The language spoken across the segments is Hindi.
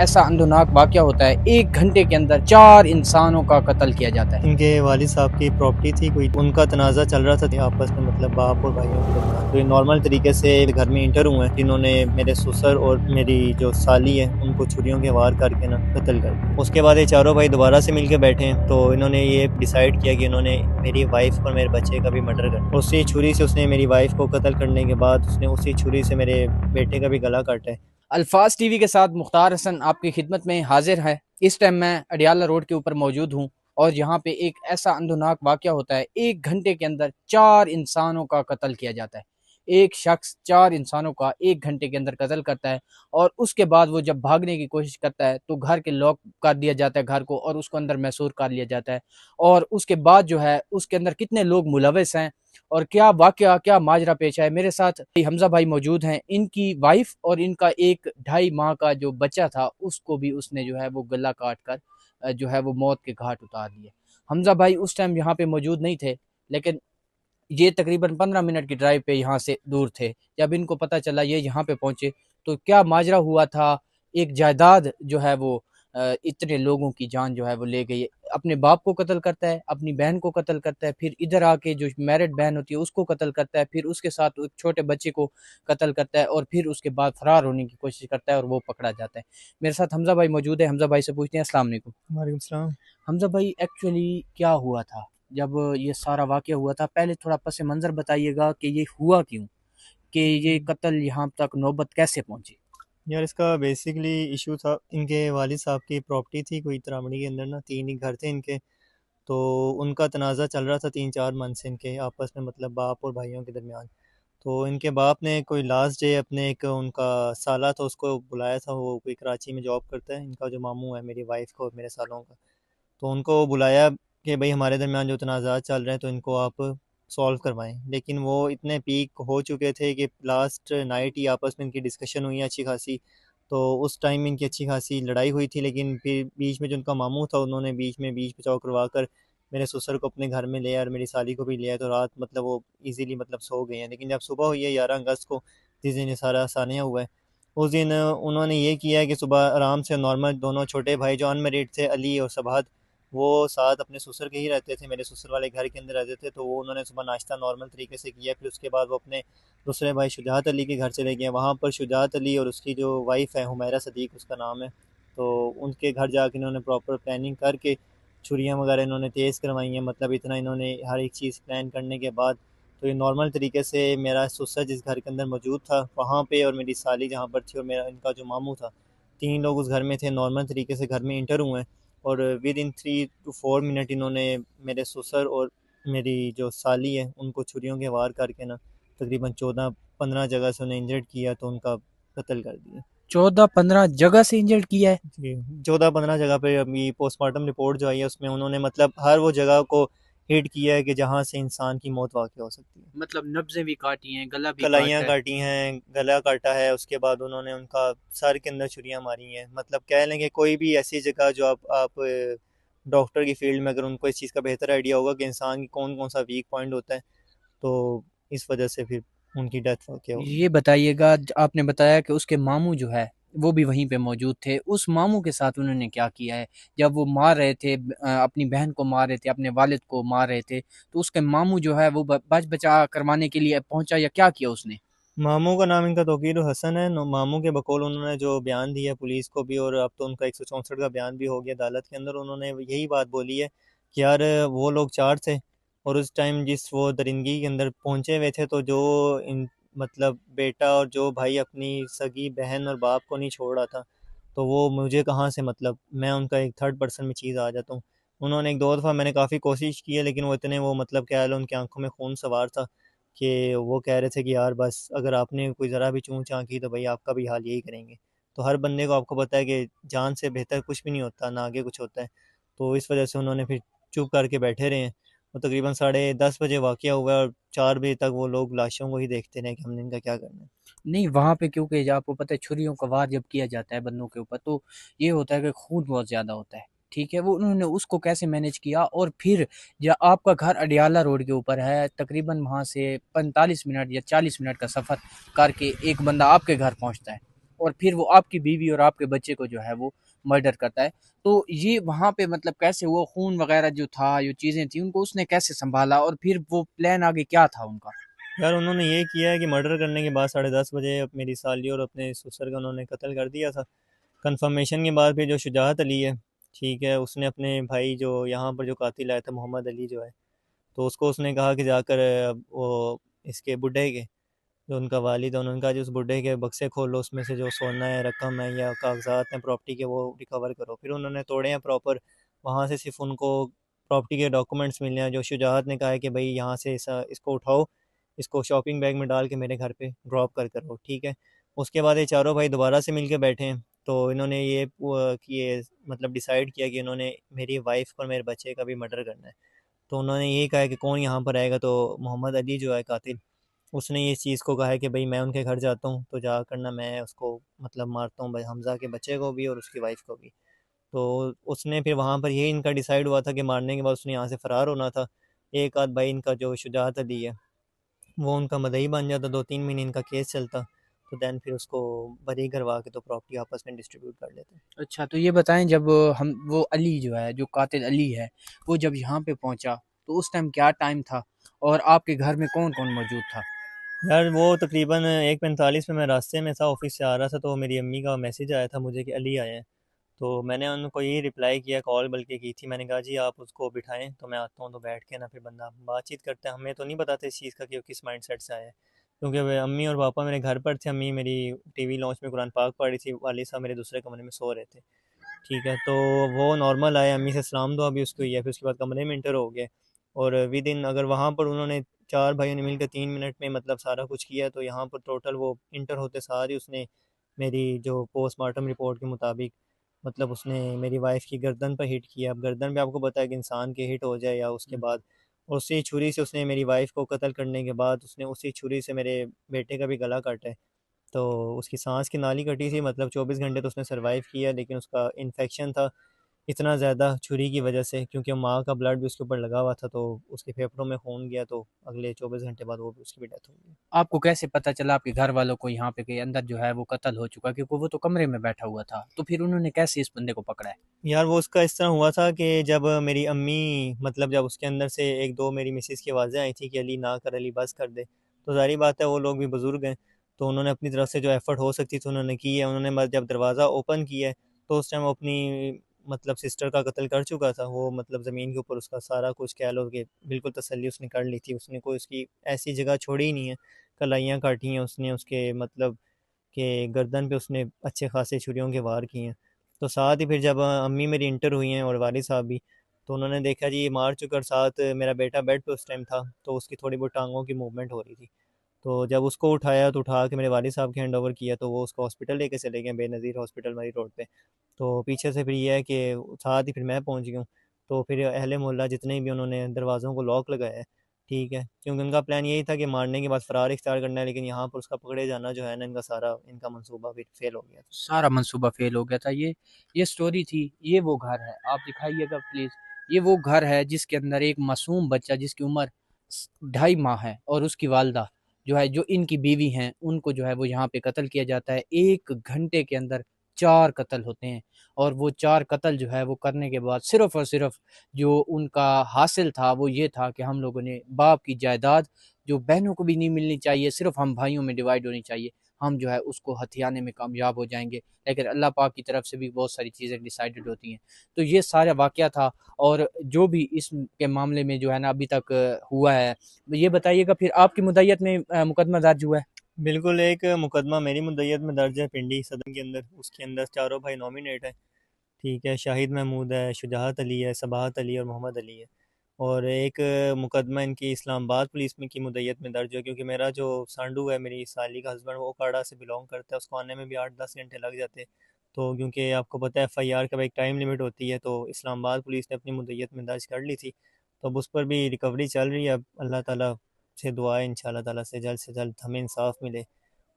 ऐसा अंदरनाक वाक़या होता है, 1 घंटे के अंदर 4 इंसानों का कत्ल किया जाता है। इनके वालिद साहब की प्रॉपर्टी थी कोई, उनका तनाज़ा चल रहा था आपस में, मतलब बाप और भाइयों के दरमियान। तो ये नॉर्मल तरीके से घर में इंटर हुए हैं, जिन्होंने मेरे ससुर और मेरी जो साली है उनको छुरियों के वार करके ना कत्ल कर दिया। उसके बाद ये चारों भाई दोबारा से मिलके बैठे हैं, तो इन्होंने ये डिसाइड किया कि इन्होंने मेरी वाइफ और मेरे बच्चे का भी मर्डर कर। उसी छुरी से उसने मेरी वाइफ को कत्ल करने के बाद उसने उसी छुरी से मेरे बेटे का भी गला काटा है। अल्फाज टीवी के साथ मुख्तार हसन आपकी खिदमत में हाजिर है। इस टाइम मैं अडियाला रोड के ऊपर मौजूद हूँ और यहाँ पे एक ऐसा अंदरनाक वाक़या होता है, 1 घंटे के अंदर 4 इंसानों का कत्ल किया जाता है। एक शख्स 4 इंसानों का 1 घंटे के अंदर कत्ल करता है और उसके बाद वो जब भागने की कोशिश करता है तो घर के लॉक कर दिया जाता है घर को और उसको अंदर महसूर कर लिया जाता है। और उसके बाद जो है उसके अंदर कितने लोग मुलविस हैं और क्या वाक़या, क्या माजरा पेश आया। मेरे साथ हमज़ा भाई मौजूद हैं, इनकी वाइफ और इनका एक 2.5 माह का जो बच्चा था उसको भी उसने जो है वो गला काट कर जो है वो मौत के घाट उतार दिए। हमज़ा भाई उस टाइम यहाँ पे मौजूद नहीं थे, लेकिन ये तकरीबन 15 मिनट की ड्राइव पे यहाँ से दूर थे। जब इनको पता चला ये यहाँ पे पहुँचे तो क्या माजरा हुआ था। एक जायदाद जो है वो इतने लोगों की जान जो है वो ले गई। अपने बाप को कत्ल करता है, अपनी बहन को कत्ल करता है, फिर इधर आके जो मैरिड बहन होती है उसको कत्ल करता है, फिर उसके साथ एक छोटे बच्चे को कत्ल करता है और फिर उसके बाद फरार होने की कोशिश करता है और वो पकड़ा जाता है। मेरे साथ हमज़ा भाई मौजूद है, हमज़ा भाई से पूछते हैं। अस्सलाम वालेकुम। वालेकुम सलाम। हमज़ा भाई एक्चुअली क्या हुआ था जब ये सारा वाक़या हुआ था? पहले थोड़ा पस मंज़र बताइएगा कि ये हुआ क्यों? कि ये कत्ल यहाँ तक नौबत कैसे पहुँची? यार इसका बेसिकली इशू था, इनके वालिद साहब की प्रॉपर्टी थी कोई तरामड़ी के अंदर ना, 3 ही घर थे इनके। तो उनका तनाज़ा चल रहा था 3-4 मंथ से इनके आपस में, मतलब बाप और भाइयों के दरमियान। तो इनके बाप ने कोई लास्ट डे अपने एक उनका साला था उसको बुलाया था, वो कोई कराची में जॉब करता है, इनका जो मामू है मेरी वाइफ का और मेरे सालों का। तो उनको बुलाया कि भाई हमारे दरमियान जो तनाज़ात चल रहे हैं तो इनको आप सॉल्व करवाएं। लेकिन वो इतने पीक हो चुके थे कि लास्ट नाइट ही आपस में इनकी डिस्कशन हुई है अच्छी खासी। तो उस टाइम इनकी अच्छी खासी लड़ाई हुई थी, लेकिन फिर बीच में जो उनका मामू था उन्होंने बीच बचाव करवा कर मेरे ससुर को अपने घर में लिया और मेरी साली को भी लिया। तो रात मतलब वो इजीली मतलब सो गए हैं। लेकिन जब सुबह हुई है 11 अगस्त को, जिस दिन ये सारा सानिया हुआ है, उस दिन उन्होंने ये किया है कि सुबह आराम से नॉर्मल दोनों छोटे भाई जो अनमेरिड थे, अली और सबाद, वो साथ अपने ससुर के ही रहते थे, मेरे ससुर वाले घर के अंदर रहते थे। तो वो उन्होंने सुबह नाश्ता नॉर्मल तरीके से किया। फिर उसके बाद वो अपने दूसरे भाई शुजात अली के घर चले गए। वहाँ पर शुजात अली और उसकी जो वाइफ है हुमैरा सदीक उसका नाम है, तो उनके घर जाके इन्होंने प्रॉपर प्लानिंग करके छुरियाँ वगैरह इन्होंने तेज़ करवाई हैं। मतलब इतना इन्होंने हर एक चीज़ प्लान करने के बाद तो ये नॉर्मल तरीके से मेरा ससुर जिस घर के अंदर मौजूद था वहाँ पे, और मेरी साली जहाँ पर थी, और मेरा इनका जो मामू था, 3 लोग उस घर में थे। नॉर्मल तरीके से घर में इंटर हुए हैं और विद इन 3 to 4 मिनट इन्होंने मेरे ससुर और मेरी जो साली है उनको छुरियों के वार करके ना तकरीबन 14-15 जगह से उन्हें इंजर्ड किया, तो उनका कत्ल कर दिया। 14-15 जगह से इंजर्ड किया है? जी, 14-15 जगह पे अभी पोस्टमार्टम रिपोर्ट जो आई है उसमें उन्होंने मतलब हर वो जगह को हिट किया है कि जहाँ से इंसान की मौत वाक़ई हो सकती है। मतलब नब्ज़ें भी काटी हैं, गला भी काटा कलाइयाँ है। काटी हैं, गला काटा है, उसके बाद उन्होंने उनका सर के अंदर छुरियाँ मारी हैं। मतलब कह लें कि कोई भी ऐसी जगह जो आप डॉक्टर की फील्ड में अगर उनको इस चीज़ का बेहतर आइडिया होगा कि इंसान की कौन-कौन सा वीक पॉइंट होता है, तो इस वजह से फिर उनकी डेथ वाक़ई हो गई। ये बताइएगा, आपने बताया कि उसके मामू जो है वो भी वहीं पे मौजूद थे। उस मामू के साथ उन्होंने क्या किया है? जब वो मार रहे थे अपनी बहन को मार रहे थे, अपने वालिद को मार रहे थे, तो उसके मामू जो है वो बच बचा करवाने के लिए पहुंचा या क्या किया उसने? मामू का नाम इनका तौकीर हसन है। मामू के बकौल उन्होंने जो बयान दिया पुलिस को भी, और अब तो उनका 164 का बयान भी हो गया अदालत के अंदर, उन्होंने यही बात बोली है कि यार वो लोग 4 थे और उस टाइम जिस वो दरिंदगी के अंदर पहुंचे हुए थे, तो जो इन मतलब बेटा और जो भाई अपनी सगी बहन और बाप को नहीं छोड़ रहा था, तो वो मुझे कहाँ से, मतलब मैं उनका एक थर्ड पर्सन में चीज़ आ जाता हूँ। उन्होंने एक दो दफ़ा मैंने काफ़ी कोशिश की है, लेकिन वो इतने वो मतलब क्या है, उनकी आंखों में खून सवार था कि वो कह रहे थे कि यार बस अगर आपने कोई ज़रा भी चूँ-चाँ की तो भई आपका भी हाल यही करेंगे। तो हर बंदे को आपको पता है कि जान से बेहतर कुछ भी नहीं होता, ना आगे कुछ होता है। तो इस वज़ह से उन्होंने फिर चुप करके बैठे रहे हैं। वो तकरीबन साढ़े 10 बजे वाक़या हुआ है और 4 बजे तक वो लोग लाशों को ही देखते रहे कि हमने इनका क्या करना है। नहीं, वहाँ पे क्योंकि आपको पता है छुरियों का वार जब किया जाता है बंदों के ऊपर तो ये होता है कि खून बहुत ज़्यादा होता है। ठीक है, वो उन्होंने उसको कैसे मैनेज किया और फिर आपका घर अडियाला रोड के ऊपर है, तकरीबन वहाँ से 45 मिनट या 40 मिनट का सफ़र करके एक बंदा आपके घर पहुँचता है और फिर वो आपकी बीवी और आपके बच्चे को जो है वो मर्डर करता है। तो ये वहाँ पे मतलब कैसे हुआ, खून वगैरह जो था, जो चीज़ें थी, उनको उसने कैसे सँभाला और फिर वो प्लान आगे क्या था उनका? यार उन्होंने ये किया है कि मर्डर करने के बाद 10:30 बजे मेरी साली और अपने ससुर का उन्होंने कत्ल कर दिया था। कंफर्मेशन के बाद फिर जो शुजात अली है, ठीक है, उसने अपने भाई जो यहाँ पर जो कातिल आया था मोहम्मद अली जो है, तो उसको उसने कहा कि जाकर वो इसके बुढ़े के जो उनका वालिद है उन्होंने कहा जी उस बुढ़े के बक्से खोलो, उसमें से जो सोना है, रकम है या कागजात हैं प्रॉपर्टी के, वो रिकवर करो। फिर उन्होंने तोड़े हैं प्रॉपर, वहाँ से सिर्फ उनको प्रॉपर्टी के डॉक्यूमेंट्स मिले हैं। जो शुजात ने कहा है कि भाई यहाँ से इसको उठाओ, इसको शॉपिंग बैग में डाल के मेरे घर पे ड्रॉप कर करो, ठीक है। उसके बाद ये चारों भाई दोबारा से मिल के बैठे हैं, तो इन्होंने ये मतलब डिसाइड किया कि इन्होंने मेरी वाइफ और मेरे बच्चे का भी मर्डर करना है। तो उन्होंने यही कहा है कि कौन यहाँ पर आएगा, तो मोहम्मद अली जो है कातिल, उसने ये चीज़ को कहा है कि भाई मैं उनके घर जाता हूँ तो जाकर ना मैं उसको मतलब मारता हूँ भाई हमज़ा के बच्चे को भी और उसकी वाइफ को भी। तो उसने फिर वहाँ पर यही इनका डिसाइड हुआ था कि मारने के बाद उसने यहाँ से फ़रार होना था। एक आध भाई इनका जो शुजात अली है वो उनका मदई बन जाता, 2-3 महीने इनका केस चलता, तो दैन फिर उसको बरी करवा के तो प्रॉपर्टी आपस में डिस्ट्रीब्यूट कर लेते। अच्छा, तो ये बताएँ, जब हम वो अली जो है, जो कातिल अली है, वो जब यहाँ पे पहुँचा, तो उस टाइम क्या टाइम था और आपके घर में कौन-कौन मौजूद था? यार वो तकरीबन 1:45 में मैं रास्ते में था, ऑफिस से आ रहा था, तो मेरी अम्मी का मैसेज आया था मुझे कि अली आए हैं। तो मैंने उनको यही रिप्लाई किया, कॉल बल्कि की थी, मैंने कहा जी आप उसको बिठाएं तो मैं आता हूँ, तो बैठ के ना फिर बंदा बातचीत करते हैं। हमें तो नहीं पता था इस चीज़ का कि वो किस माइंड सेट से आए हैं, क्योंकि वे अम्मी और पापा मेरे घर पर थे। अम्मी मेरी टीवी लॉन्च में कुरान पाक पढ़ रही थी, वाली साहब मेरे दूसरे कमरे में सो रहे थे, ठीक है। तो वो नॉर्मल आए, अम्मी से सलाम दुआ भी उसको हुई है, फिर उसके बाद कमरे में इंटर हो गए। और विद इन अगर वहाँ पर उन्होंने चार भाइयों ने मिलकर 3 मिनट में मतलब सारा कुछ किया, तो यहाँ पर टोटल वो इंटर होते सार ही उसने मेरी जो पोस्टमार्टम रिपोर्ट के मुताबिक मतलब उसने मेरी वाइफ की गर्दन पर हिट किया। अब गर्दन पे आपको पता है कि इंसान के हिट हो जाए या उसके हुँ। बाद उसी छुरी से उसने मेरी वाइफ को कत्ल करने के बाद उसने उसी छुरी से मेरे बेटे का भी गला काटा है। तो उसकी सांस की नाली कटी थी, मतलब 24 घंटे तो उसने सरवाइव किया, लेकिन उसका इन्फेक्शन था इतना ज़्यादा छुरी की वजह से, क्योंकि माँ का ब्लड भी उसके ऊपर लगा हुआ था, तो उसके फेफड़ों में खून गया, तो अगले 24 घंटे बाद वो भी उसकी भी डेथ हो गई। आपको कैसे पता चला आपके घर वालों को यहाँ पे कि अंदर जो है वो कत्ल हो चुका? क्योंकि वो तो कमरे में बैठा हुआ था। तो फिर उन्होंने कैसे इस बंदे को पकड़ा है? यार वो उसका इस तरह हुआ था कि जब मेरी अम्मी मतलब जब उसके अंदर से एक दो मेरी मिसेज़ की आवाज़ें आई थी कि अली ना कर, अली बस कर दे, तो ज़ाहिर बात है वो लोग भी बुज़ुर्ग हैं, तो उन्होंने अपनी तरफ से जो एफ़र्ट हो सकती थी उन्होंने की है। उन्होंने बस जब दरवाज़ा ओपन किया है, तो उस टाइम वो अपनी मतलब सिस्टर का कत्ल कर चुका था। वो मतलब ज़मीन के ऊपर उसका सारा कुछ कह लो कि बिल्कुल तसल्ली उसने कर ली थी। उसने कोई उसकी ऐसी जगह छोड़ी ही नहीं है, कलाइयाँ काटी हैं उसने उसके मतलब कि गर्दन पे उसने अच्छे खासे छुरियों के वार किए हैं। तो साथ ही फिर जब अम्मी मेरी इंटर हुई हैं और वालिद साहब भी, तो उन्होंने देखा जी ये मार चुका, और साथ मेरा बेटा बेड पे उस टाइम था, तो उसकी थोड़ी बहुत टांगों की मूवमेंट हो रही थी। तो जब उसको उठाया तो उठा के मेरे वालिद साहब के हैंड ओवर किया, तो वो उसको हॉस्पिटल लेके चले गए, बेनज़ीर हॉस्पिटल मरी रोड पे। तो पीछे से फिर ये है कि साथ ही फिर मैं पहुंच गया हूँ। तो फिर अहले मोहल्ला जितने भी उन्होंने दरवाज़ों को लॉक लगाया है, ठीक है, क्योंकि उनका प्लान यही था कि मारने के बाद फ़रार इख्तियार करना है, लेकिन यहाँ पर उसका पकड़े जाना जो है ना, इनका सारा इनका मंसूबा फिर फेल हो गया था। सारा मंसूबा फेल हो गया था। ये स्टोरी थी। ये वो घर है, आप दिखाइएगा प्लीज़। ये वो घर है जिसके अंदर एक मासूम बच्चा जिसकी उम्र 2.5 माह है और उसकी वालदा जो है, जो इनकी बीवी हैं, उनको जो है वो यहाँ पे कत्ल किया जाता है। 1 घंटे के अंदर 4 कत्ल होते हैं और वो 4 कत्ल जो है वो करने के बाद सिर्फ़ और सिर्फ़ जो उनका हासिल था वो ये था कि हम लोगों ने बाप की जायदाद, जो बहनों को भी नहीं मिलनी चाहिए, सिर्फ़ हम भाइयों में डिवाइड होनी चाहिए, हम जो है उसको हथियाने में कामयाब हो जाएँगे। लेकिन अल्लाह पाक की तरफ से भी बहुत सारी चीज़ें डिसाइडेड होती हैं। तो ये सारा वाक़या था और जो भी इसके मामले में जो है ना अभी तक हुआ है, ये बताइएगा फिर आपकी मुद्दईयत में मुकदमा दर्ज हुआ है? बिल्कुल, एक मुकदमा मेरी मुद्दईयत में दर्ज है पिंडी सदन के अंदर, उसके अंदर चारों भाई नॉमिनेट हैं, ठीक है। शाहिद महमूद है, शुजात अली है, सबाहत अली और मोहम्मद अली है। और एक मुकदमा इनकी इस्लामाबाद पुलिस में की मुद्दईयत में दर्ज है, क्योंकि मेरा जो सांडू है, मेरी साली का हस्बैंड, वो काड़ा से बिलोंग करता है, उसको आने में भी 8-10 घंटे लग जाते हैं। तो क्योंकि आपको पता है FIR का भी एक टाइम लिमिट होती है, तो इस्लामाबाद पुलिस ने अपनी मुद्दईयत में दर्ज कर ली थी। तो अब उस पर भी रिकवरी चल रही है। अब अल्लाह ताला से दुआ है इंशाल्लाह ताला से जल्द हमें इंसाफ मिले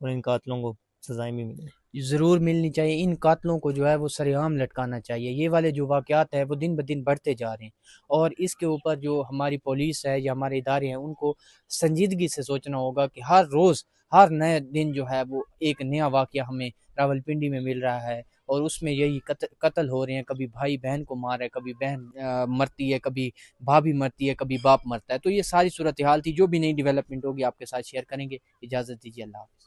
और इन कातलों को सजाएं भी मिले। ज़रूर मिलनी चाहिए। इन कातलों को जो है वो सरेआम लटकाना चाहिए। ये वाले जो वाक़यात हैं वो दिन ब दिन बढ़ते जा रहे हैं और इसके ऊपर जो हमारी पुलिस है या हमारे इदारे हैं उनको संजीदगी से सोचना होगा कि हर रोज़ हर नए दिन जो है वो एक नया वाकया हमें रावलपिंडी में मिल रहा है, और उसमें यही कत्ल हो रहे हैं। कभी भाई बहन को मार रहा है, कभी बहन मरती है, कभी भाभी मरती है, कभी बाप मरता है। तो ये सारी सूरत हाल थी। जो भी नई डेवलपमेंट होगी आपके साथ शेयर करेंगे। इजाज़त दीजिए, अल्लाह हाफ़िज़।